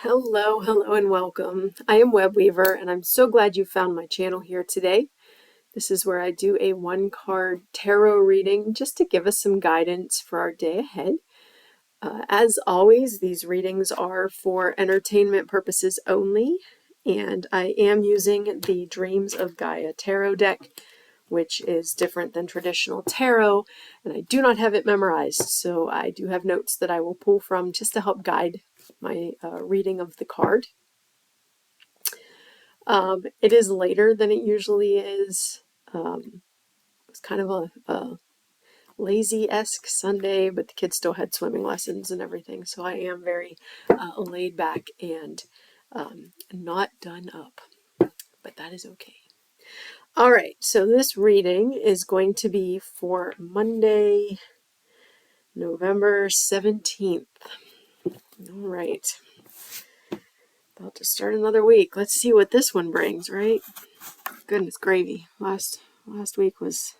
Hello, hello, and welcome. I am Web Weaver, and I'm so glad you found my channel here today. This is where I do a one-card tarot reading just to give us some guidance for our day ahead. As always, these readings are for entertainment purposes only, and I am using the Dreams of Gaia tarot deck, which is different than traditional tarot, and I do not have it memorized, so I do have notes that I will pull from just to help guide my reading of the card. It is later than it usually is. It's kind of a lazy-esque Sunday, but the kids still had swimming lessons and everything, so I am very laid back and not done up, but that is okay. All right, so this reading is going to be for Monday, November 17th. All right. About to start another week. Let's see what this one brings, right? Goodness gravy. Last week was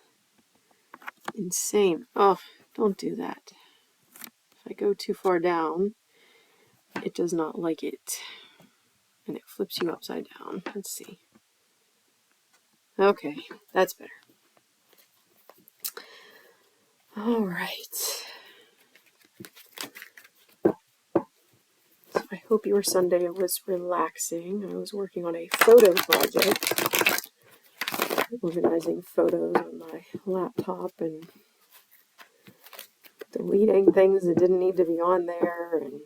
insane. Oh, don't do that. If I go too far down, it does not like it. And it flips you upside down. Let's see. Okay, that's better. All right. So I hope your Sunday was relaxing. I was working on a photo project, organizing photos on my laptop and deleting things that didn't need to be on there, and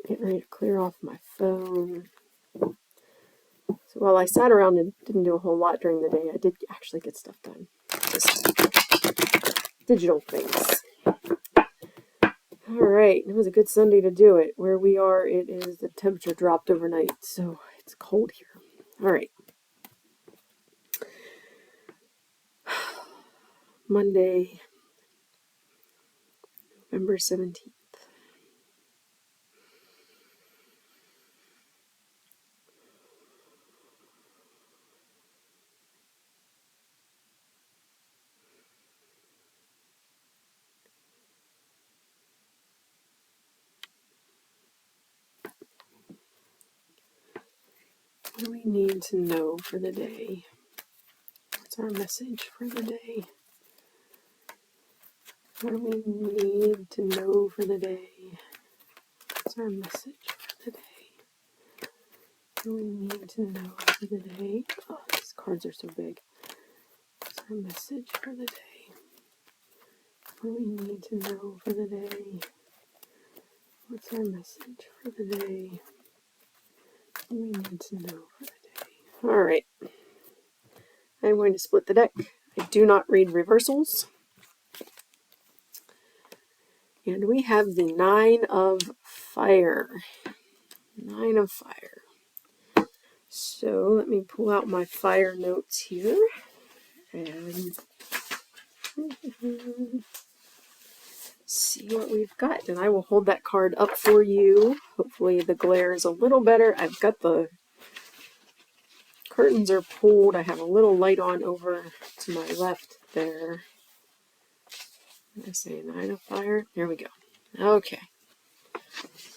getting ready to clear off my phone. So while I sat around and didn't do a whole lot during the day, I did actually get stuff done. Just digital things. All right, it was a good Sunday to do it. Where we are, the temperature dropped overnight, so it's cold here. All right. Monday, November 17th. What do we need to know for the day? What's our message for the day? What do we need to know for the day? What's our message for the day? What do we need to know for the day? Oh, these cards are so big. What's our message for the day? What do we need to know for the day? What's our message for the day? What do we need to know for the day? All right. I'm going to split the deck. I do not read reversals. And we have the Nine of Fire. Nine of Fire. So let me pull out my fire notes here and see what we've got. And I will hold that card up for you. Hopefully the glare is a little better. I've got the curtains are pulled. I have a little light on over to my left there. I say Nine of Fire. There we go. Okay.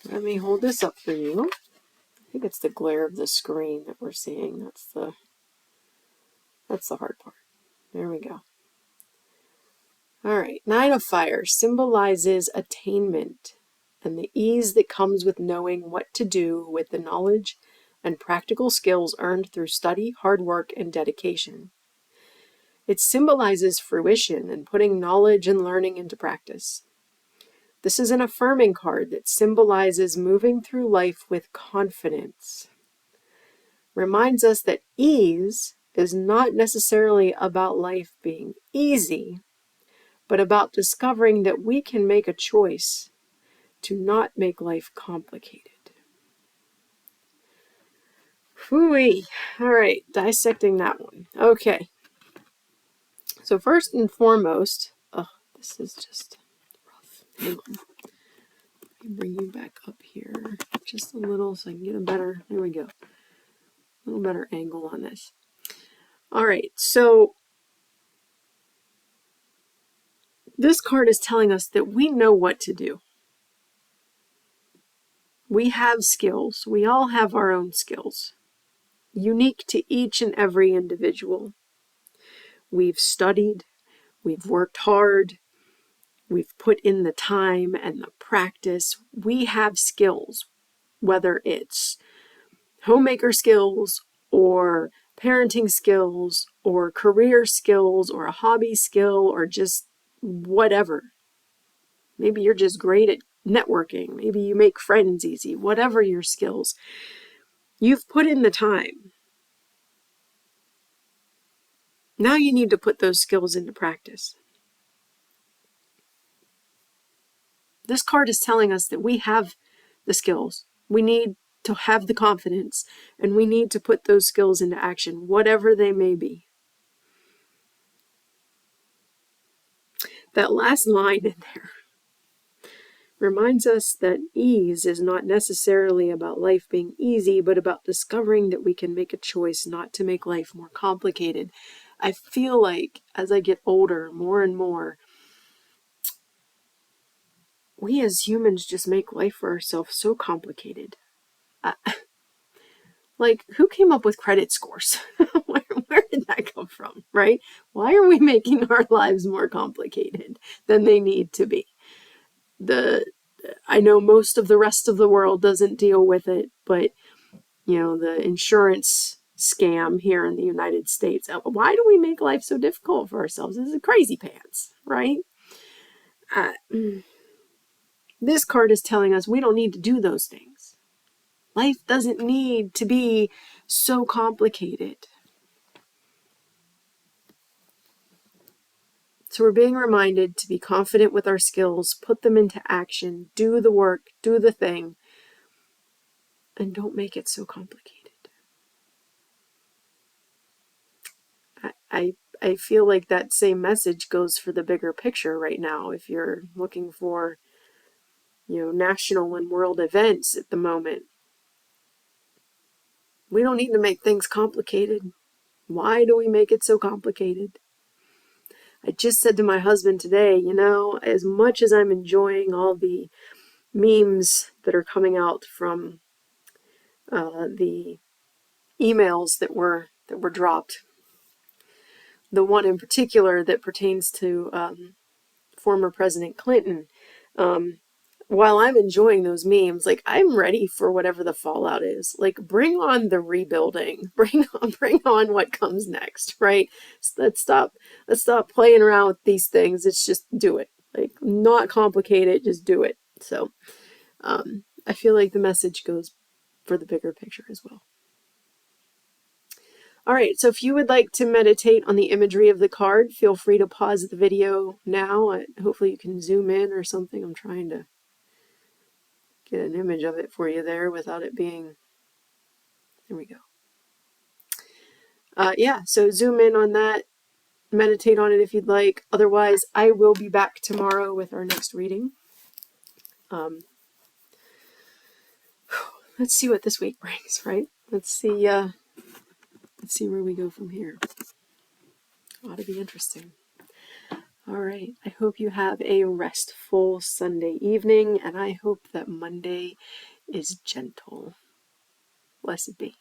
Let me hold this up for you. I think it's the glare of the screen that we're seeing. That's the hard part. There we go. All right. Nine of Fire symbolizes attainment and the ease that comes with knowing what to do with the knowledge and practical skills earned through study, hard work, and dedication. It symbolizes fruition and putting knowledge and learning into practice. This is an affirming card that symbolizes moving through life with confidence. Reminds us that ease is not necessarily about life being easy, but about discovering that we can make a choice to not make life complicated. Phooey. All right, dissecting that one. Okay. So first and foremost, this is just rough. Hang on. Let me bring you back up here just a little so I can get a better, there we go, a little better angle on this. All right, so This card is telling us that we know what to do. We have skills. We all have our own skills, unique to each and every individual. We've studied, we've worked hard, we've put in the time and the practice. We have skills, whether it's homemaker skills or parenting skills or career skills or a hobby skill or just whatever. Maybe you're just great at networking. Maybe you make friends easy. Whatever your skills, you've put in the time. Now you need to put those skills into practice. This card is telling us that we have the skills. We need to have the confidence, and we need to put those skills into action, whatever they may be. That last line in there reminds us that ease is not necessarily about life being easy, but about discovering that we can make a choice not to make life more complicated. I feel like as I get older, more and more, we as humans just make life for ourselves so complicated. Like, who came up with credit scores? Where did that come from, right? Why are we making our lives more complicated than they need to be? I know most of the rest of the world doesn't deal with it, but, the insurance scam here in the United States, why do we make life so difficult for ourselves? This is crazy pants, right? This card is telling us we don't need to do those things. Life doesn't need to be so complicated. So we're being reminded to be confident with our skills, put them into action, do the work, do the thing, and don't make it so complicated. I feel like that same message goes for the bigger picture right now. If you're looking for, national and world events at the moment, we don't need to make things complicated. Why do we make it so complicated? I just said to my husband today, as much as I'm enjoying all the memes that are coming out from the emails that were dropped, the one in particular that pertains to former President Clinton, while I'm enjoying those memes, like, I'm ready for whatever the fallout is. Like, bring on the rebuilding. Bring on what comes next, right? So let's stop playing around with these things. It's just do it. Like, not complicate it, just do it. So I feel like the message goes for the bigger picture as well. All right, so if you would like to meditate on the imagery of the card, feel free to pause the video now. Hopefully you can zoom in or something. I'm trying to get an image of it for you there without it being... There we go. Yeah, so zoom in on that. Meditate on it if you'd like. Otherwise, I will be back tomorrow with our next reading. Let's see what this week brings, right? Let's see where we go from here. Ought to be interesting. All right. I hope you have a restful Sunday evening, and I hope that Monday is gentle. Blessed be.